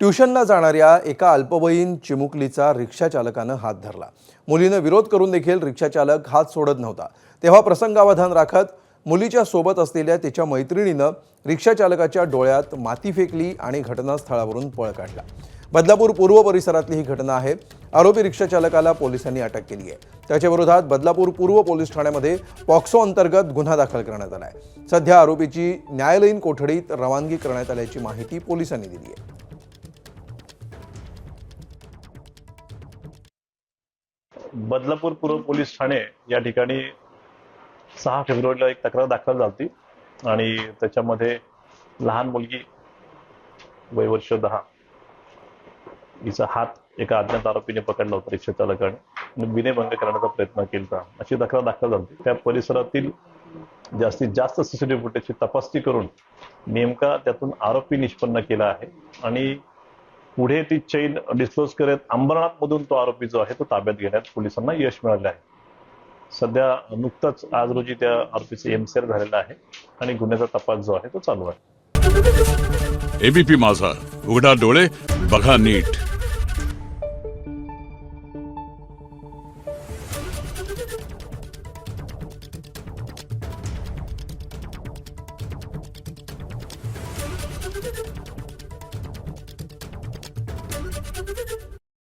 ट्युशनला जाणाऱ्या एका अल्पवयीन चिमुकलीचा रिक्षा चालकानं हात धरला। मुलीनं विरोध करून देखील रिक्षा चालक हात सोडत नव्हता। तेव्हा प्रसंगावधान राखत मुलीच्या सोबत असलेल्या तिच्या मैत्रिणीनं रिक्षा चालकाच्या डोळ्यात माती फेकली आणि घटनास्थळावरून पळ काढला। बदलापूर पूर्व परिसरातली ही घटना आहे। आरोपी रिक्षा चालकाला पोलिसांनी अटक केली आहे। त्याच्या विरोधात बदलापूर पूर्व पोलीस ठाण्यामध्ये पॉक्सो अंतर्गत गुन्हा दाखल करण्यात आला आहे। सध्या आरोपीची न्यायालयीन कोठडीत रवानगी करण्यात आल्याची माहिती पोलिसांनी दिली आहे। बदलापूर पूर्व पोलीस ठाणे या ठिकाणी 6 फेब्रुवारीला एक तक्रार दाखल झाली आणि त्याच्यामध्ये लहान मुलगी वय वर्ष 10 हिचा हात एका अज्ञात आरोपीने पकडला होता रिक्षा चालकाने आणि विनयभंग करण्याचा प्रयत्न केला अशी तक्रार दाखल झाली। त्या परिसरातील जास्तीत जास्त सीसीटीव्ही फुटेजची तपासणी करून नेमका त्यातून आरोपी निष्पन्न केला आहे आणि पुढे ती चेन डिस्क्लोज करत अंबरनाथ मधून तो आरोपी जो आहे तो ताब्यात घेण्यात पोलिसांना यश मिळाले आहे। सध्या नुकताच आज रोजी त्या आरोपीचे एमसीआर झालेला आहे आणि गुन्ह्याचा तपास जो आहे तो चालू आहे। एबीपी माझा, उघडा डोळे बघा नीट।